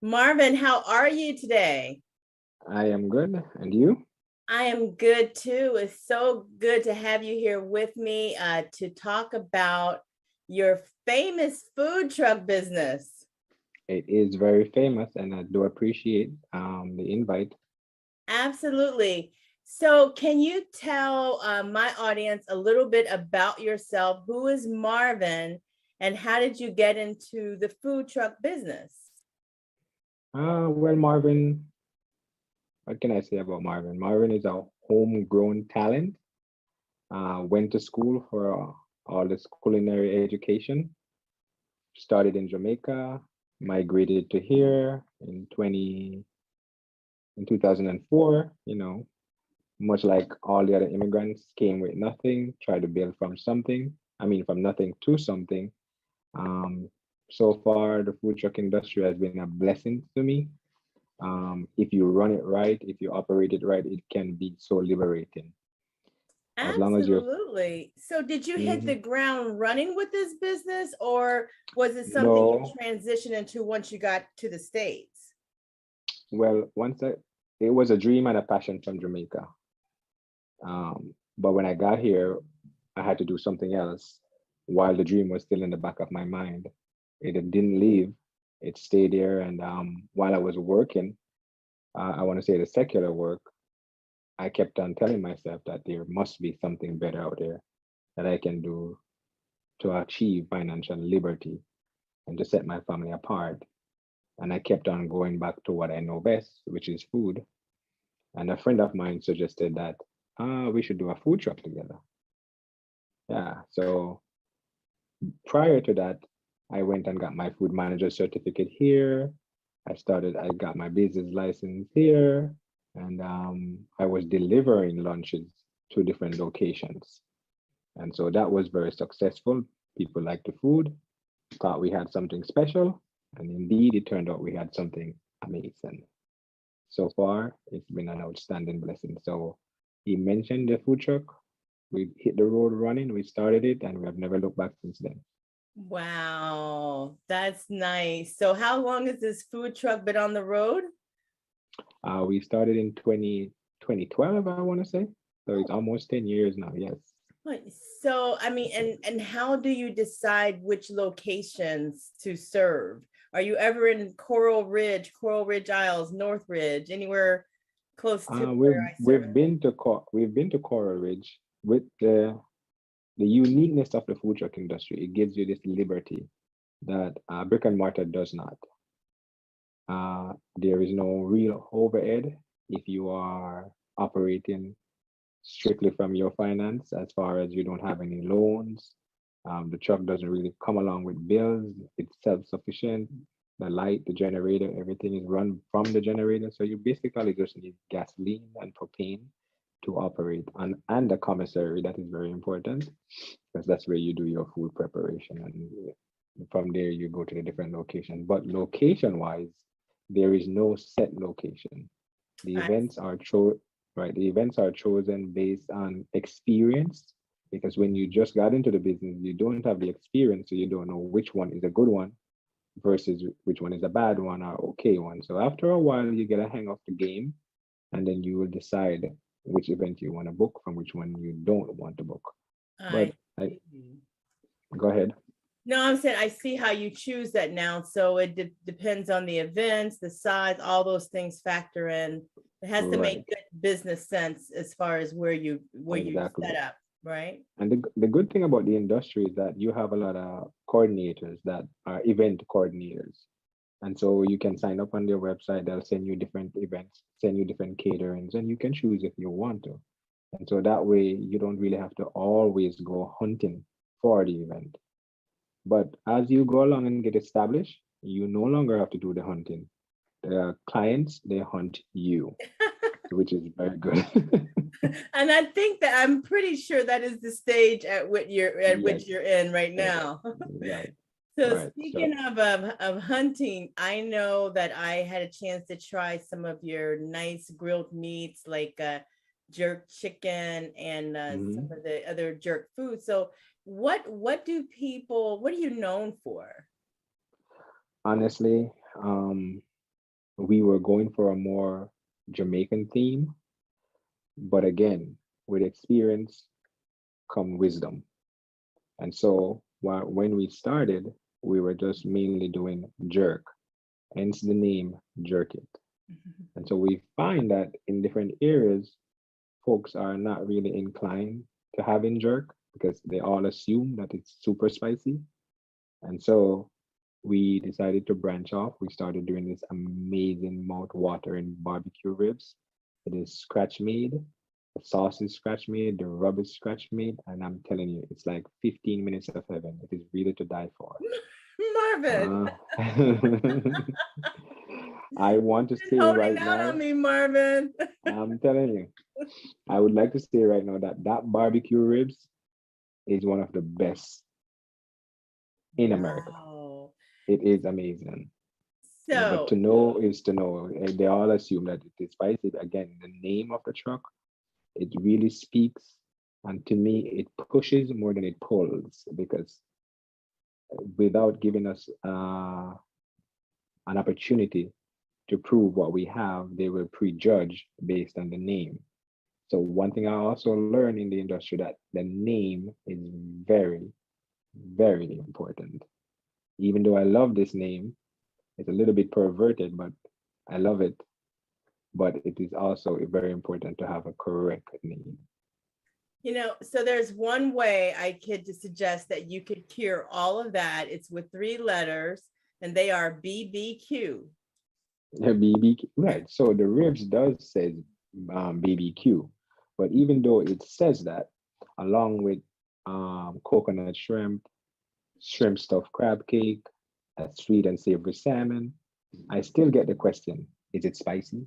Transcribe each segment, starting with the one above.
Marvin, how are you today? I am good. And you? I am good too. It's so good to have you here with me to talk about your famous food truck business. It is very famous, and I do appreciate the invite. Absolutely. So, can you tell my audience a little bit about yourself? Who is Marvin, and how did you get into the food truck business? Well, Marvin, what can I say about Marvin? Marvin is a homegrown talent. Went to school for all this culinary education. Started in Jamaica, migrated to here in 2004. Much like all the other immigrants, came with nothing, tried to build from something. I mean, from nothing to something. Um, so far, the food truck industry has been a blessing to me. If you run it right, if you operate it right, it can be so liberating. As long as you're, Absolutely. So, did you hit the Mhm. ground running with this business, or was it something you No, transitioned into once you got to the States? well, it was a dream and a passion from Jamaica. But when I got here, I had to do something else while the dream was still in the back of my mind. It didn't leave, it stayed there. And while I was working, I want to say the secular work, I kept on telling myself that there must be something better out there that I can do to achieve financial liberty and to set my family apart. And I kept on going back to what I know best, which is food. And a friend of mine suggested that we should do a food truck together. Yeah. So prior to that, I went and got my food manager certificate here. I got my business license here, and I was delivering lunches to different locations. And so that was very successful. People liked the food, thought we had something special, and indeed it turned out we had something amazing. So far, it's been an outstanding blessing. So he mentioned the food truck. We hit the road running, we started it, and we have never looked back since then. Wow, that's nice. So, how long has this food truck been on the road? We started in 2012, I want to say. So it's almost 10 years now, yes. Like, so, I mean, and how do you decide which locations to serve? Are you ever in Coral Ridge Isles, North Ridge, anywhere close to where I serve? We've been to Coral Ridge with the uniqueness of the food truck industry. It gives you this liberty that brick and mortar does not. There is no real overhead if you are operating strictly from your finance, as far as you don't have any loans. The truck doesn't really come along with bills. It's self-sufficient. The light, the generator, everything is run from the generator. So you basically just need gasoline and propane to operate. And the commissary, that is very important because that's where you do your food preparation. And from there, you go to the different locations. But location-wise, there is no set location. The I events are right. The events are chosen based on experience because when you just got into the business, you don't have the experience, so you don't know which one is a good one versus which one is a bad one or okay one. So after a while, you get a hang of the game, and then you will decide which event you want to book from which one you don't want to book. I But I see. go ahead. No, I'm saying I see how you choose that now. So it depends on the events, the size, all those things factor in. It has to make Right. good business sense as far as where you set Exactly. up, right? And the good thing about the industry is that you have a lot of coordinators that are event coordinators. And so you can sign up on their website, they'll send you different events, send you different caterings, and you can choose if you want to. And so that way you don't really have to always go hunting for the event. But as you go along and get established, you no longer have to do the hunting. The clients, they hunt you, which is very good. And I think that I'm pretty sure that is the stage at Yes. which you're in right eh, now. Right. So Right. speaking So of hunting, I know that I had a chance to try some of your nice grilled meats like jerk chicken and some mhm. of the other jerk food. So what are you known for? Honestly, um, we were going for a more Jamaican theme, but again, with experience come wisdom. And so when we started, we were just mainly doing jerk, hence the name JerkIt. And so we find that in different areas, folks are not really inclined to having jerk because they all assume that it's super spicy. And so we decided to branch off. We started doing this amazing mouth-watering barbecue ribs. It is scratch made. The sauce is scratch made. The rub is scratch made. And I'm telling you, it's like 15 minutes of heaven. It is really to die for. Marvin, I want to it's say holding right out on now, me, Marvin. I'm telling you, I would like to say right now that that barbecue ribs is one of the best in America. Wow. It is amazing. But So, to know is to know. They all assume that it is spicy. Again, the name of the truck, it really speaks. And to me, it pushes more than it pulls because without giving us an opportunity to prove what we have, they will prejudge based on the name. So one thing I also learned in the industry that the name is very, very important. Even though I love this name, it's a little bit perverted, but I love it. But it is also very important to have a correct name. so there's one way I could just suggest that you could cure all of that. It's with 3 letters, and they are BBQ. Yeah, BBQ, right? So the ribs does say BBQ, but even though it says that, along with coconut shrimp, shrimp stuffed crab cake, a sweet and savory salmon, I still get the question: is it spicy?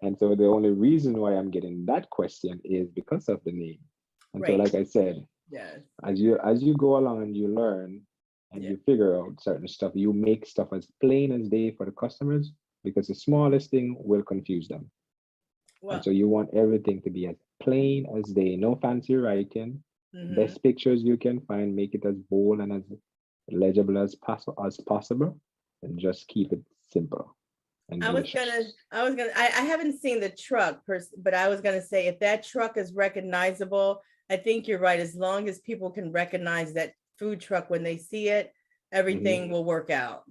And so the only reason why I'm getting that question is because of the name. And so, Right. like I said, Yes. as you go along and you learn and Yeah. you figure out certain stuff, you make stuff as plain as day for the customers because the smallest thing will confuse them. And Well, so you want everything to be as plain as day, no fancy writing, mhm. best pictures you can find, make it as bold and as legible as possible, and just keep it simple and delicious. I haven't seen the truck, but I was gonna say if that truck is recognizable, I think you're right. As long as people can recognize that food truck when they see it, everything Mhm. will work out.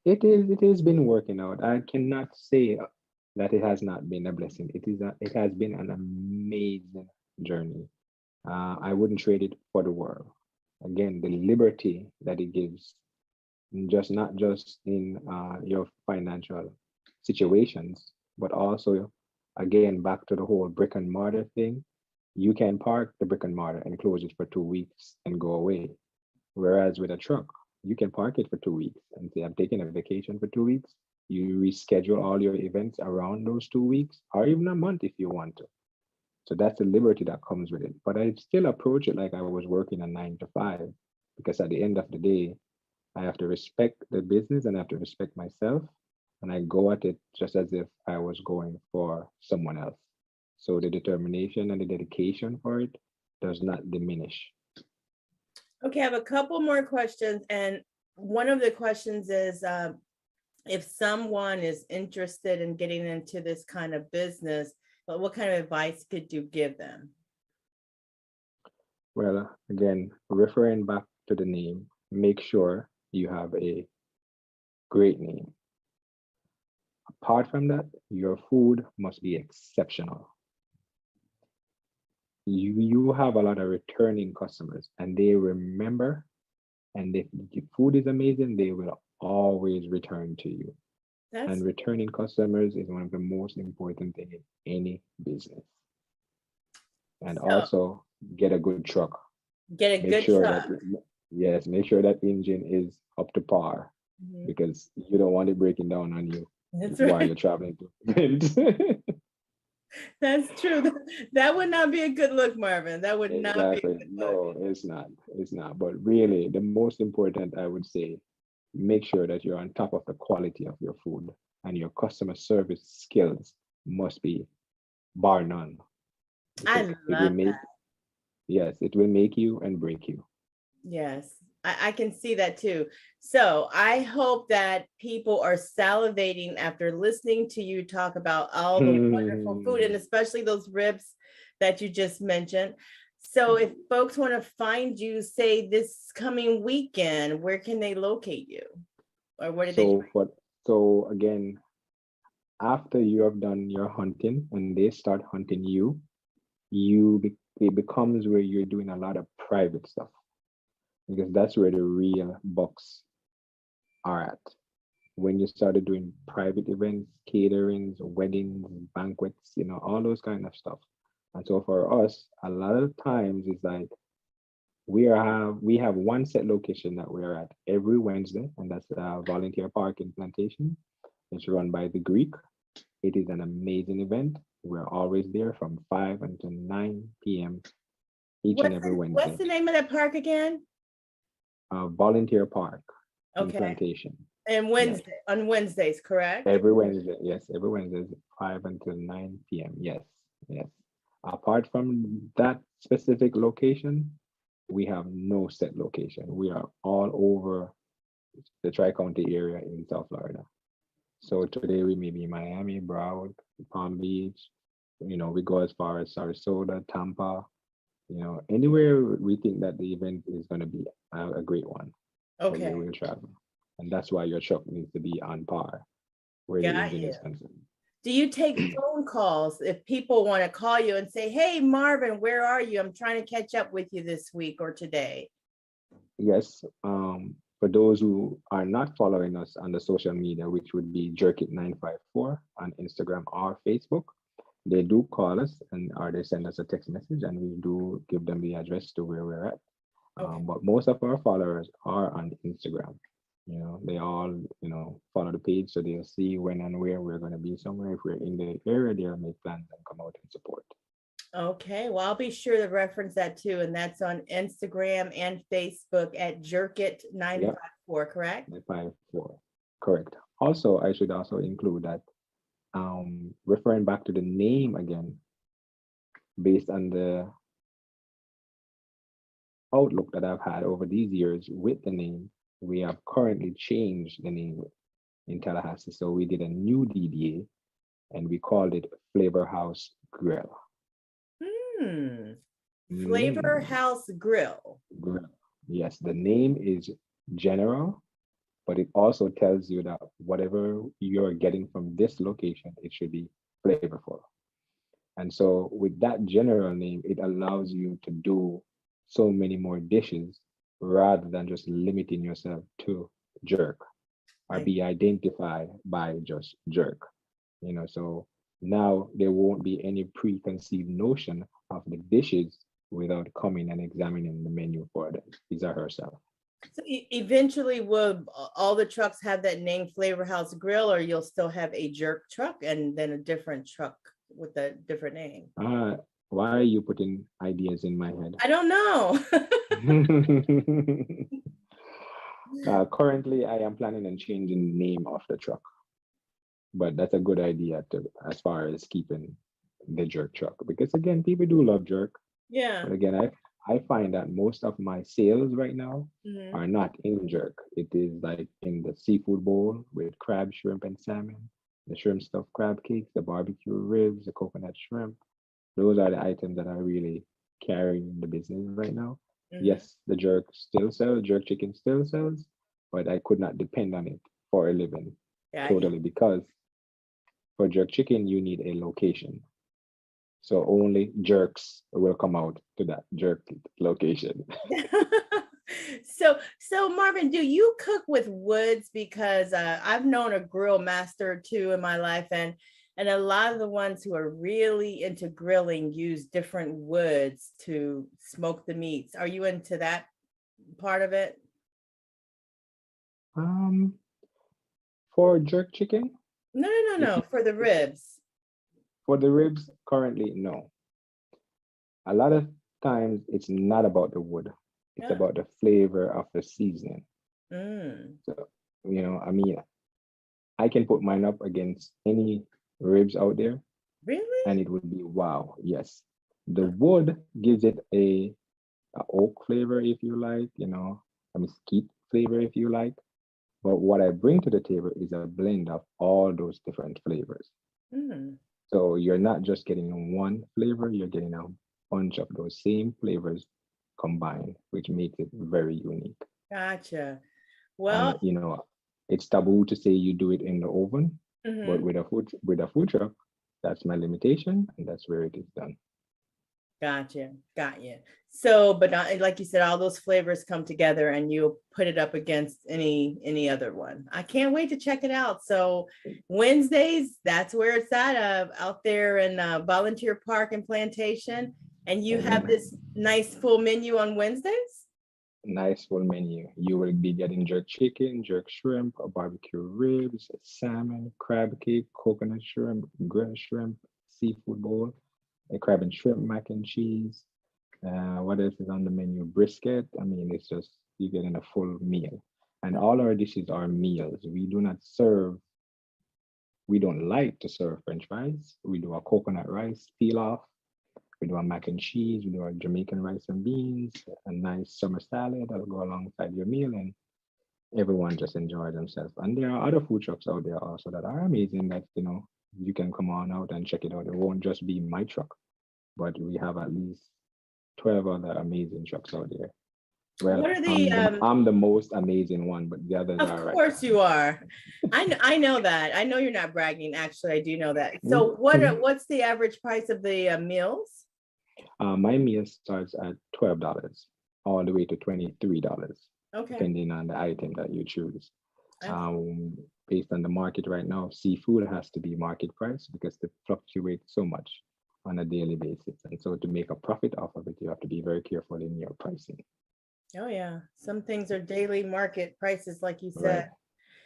It has been working out. I cannot say that it has not been a blessing. It has been an amazing journey. I wouldn't trade it for the world. Again, the liberty that it gives, just not just in your financial situations, but also, again, back to the whole brick and mortar thing. You can park the brick and mortar and close it for 2 weeks and go away. Whereas with a truck, you can park it for 2 weeks and say, I'm taking a vacation for 2 weeks. You reschedule all your events around those 2 weeks, or even a month if you want to. So that's the liberty that comes with it. But I still approach it like I was working a 9 to 5, because at the end of the day, I have to respect the business and I have to respect myself. And I go at it just as if I was going for someone else. So the determination and the dedication for it does not diminish. Okay, I have a couple more questions, and one of the questions is if someone is interested in getting into this kind of business, but what kind of advice could you give them? Well, again, referring back to the name, make sure you have a great name. Apart from that, your food must be exceptional. You have a lot of returning customers and they remember, and if the food is amazing, they will always return to you. That's And returning customers is one of the most important thing in any business. And so also get a good truck. get a Make good sure that truck. yes, make sure that engine is up to par Mhm. because you don't want it breaking down on you That's while right. you're traveling to event. That's true. That would not be a good look, Marvin. That would not be a Exactly. good look. No, it's not. It's not. But really, the most important, I would say, make sure that you're on top of the quality of your food and your customer service skills must be bar none I because it will love make, that. yes, it will make you and break you. Yes. I can see that too. So I hope that people are salivating after listening to you talk about all the wonderful food and especially those ribs that you just mentioned. So if folks want to find you, say this coming weekend, where can they locate you? Or what did they? So again, after you have done your hunting, when they start hunting you, it becomes where you're doing a lot of private stuff because that's where the real bucks are at. When you started doing private events, caterings, weddings, banquets, all those kind of stuff. And so for us, a lot of times it's like we have one set location that we are at every Wednesday, and that's Volunteer Park in Plantation. It's run by the Greek. It is an amazing event. We're always there from 5 until 9 p.m. each and every Wednesday. What's the name of that park again? Volunteer Park in Okay. Plantation. And on Wednesdays, correct? Every Wednesday, yes. Every Wednesday, 5 until 9 p.m. Yes, yes. Apart from that specific location, we have no set location. We are all over the Tri-County area in South Florida. So today we may be Miami, Broward, Palm Beach. We go as far as Sarasota, Tampa. Anywhere we think that the event is going to be a great one. Okay. We will travel, and that's why your truck needs to be on par where the engine is concerned. Do you take phone calls if people want to call you and say, "Hey, Marvin, where are you? I'm trying to catch up with you this week or today"? Yes. For those who are not following us on the social media, which would be JerkIt954 on Instagram or Facebook, they do call us or they send us a text message, and we do give them the address to where we're at. Okay. But most of our followers are on Instagram. They all, follow the page, so they'll see when and where we're going to be somewhere. If we're in the area, they'll make plans and come out and support. Okay, well, I'll be sure to reference that too, and that's on Instagram and Facebook at JerkIt954, correct? 954, correct. Also, I should also include that referring back to the name again, based on the outlook that I've had over these years with the name, we have currently changed the name in Tallahassee. So we did a new DBA and we called it Flavor House Grill. Flavor House Grill. Yes, the name is general, but it also tells you that whatever you're getting from this location, it should be flavorful. And so with that general name, it allows you to do so many more dishes rather than just limiting yourself to jerk or be identified by just jerk. So now there won't be any preconceived notion of the dishes without coming and examining the menu for them. These are herself. So eventually will all the trucks have that name Flavor House Grill, or you'll still have a jerk truck and then a different truck with a different name? Why are you putting ideas in my head? I don't know. Currently, I am planning on changing the name of the truck, but that's a good idea as far as keeping the jerk truck, because again, people do love jerk. Yeah. But again, I find that most of my sales right now are not in jerk. It is like in the seafood bowl with crab, shrimp, and salmon, the shrimp stuffed crab cakes, the barbecue ribs, the coconut shrimp. Those are the items that are really carrying the business right now. Yes, the jerk still sells, jerk chicken still sells, but I could not depend on it for a living totally, because for jerk chicken, you need a location. So only jerks will come out to that jerk location. So Marvin, do you cook with woods? Because I've known a grill master or two in my life, and a lot of the ones who are really into grilling use different woods to smoke the meats. Are you into that part of it? For jerk chicken? No. For the ribs. For the ribs, currently, no. A lot of times it's not about the wood. It's about the flavor of the seasoning. So, I mean, I can put mine up against any ribs out there. Really? And it would be wow. Yes. The wood gives it a oak flavor, if you like, a mesquite flavor if you like. But what I bring to the table is a blend of all those different flavors. Mm, So you're not just getting one flavor, you're getting a bunch of those same flavors combined, which makes it very unique. gotcha. And Well, it's taboo to say you do it in the oven, but mhm. with a food truck, that's my limitation, and that's where it is done. Gotcha. Got you. So, but not like you said, all those flavors come together and you put it up against any other one. I can't wait to check it out. So Wednesdays, that's where it's at, out there in Volunteer Park and Plantation. And you have Amen. this nice full menu on Wednesdays? Nice full menu. You will be getting jerk chicken, jerk shrimp, barbecue ribs, salmon, crab cake, coconut shrimp, grilled shrimp, seafood bowl, a crab and shrimp mac and cheese. What else is on the menu? Brisket. I mean, it's just you're getting a full meal. And all our dishes are meals. We don't like to serve French fries. We do a coconut rice peel off. We do a mac and cheese. We do a Jamaican rice and beans, a nice summer salad that'll go alongside your meal, and everyone just enjoy themselves. And there are other food trucks out there also that are amazing that, you can come on out and check it out. It won't just be my truck, but we have at least 12 other amazing trucks out there. Well, What are the I'm the most amazing one, but the others of are right. course you are. I know that. I know you're not bragging. Actually, I do know that. So Mhm. what's the average price of the meals? My meal starts at $12 all the way to $23, Okay. depending on the item that you choose. Okay. Um, Based on the market right now, seafood has to be market price because they fluctuate so much on a daily basis. And so to make a profit off of it, you have to be very careful in your pricing. Oh yeah. Some things are daily market prices, like you Right. said.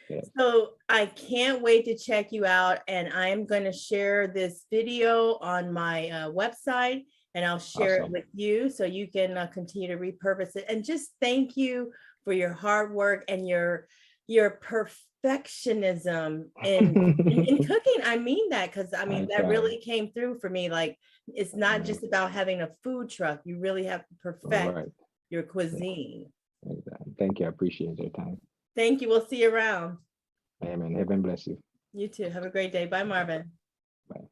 Yeah. So I can't wait to check you out, and I'm going to share this video on my website, and I'll share it Awesome. with you so you can continue to repurpose it. And just thank you for your hard work and your perfectionism in cooking. I mean that because I mean I that try. really came through for me. Like it's not Right. just about having a food truck. You really have to perfect Right. your Yeah. cuisine. Exactly. Thank you. I appreciate your time. Thank you. We'll see you around. Amen. Heaven bless you. You too. Have a great day. Bye, Marvin. Bye.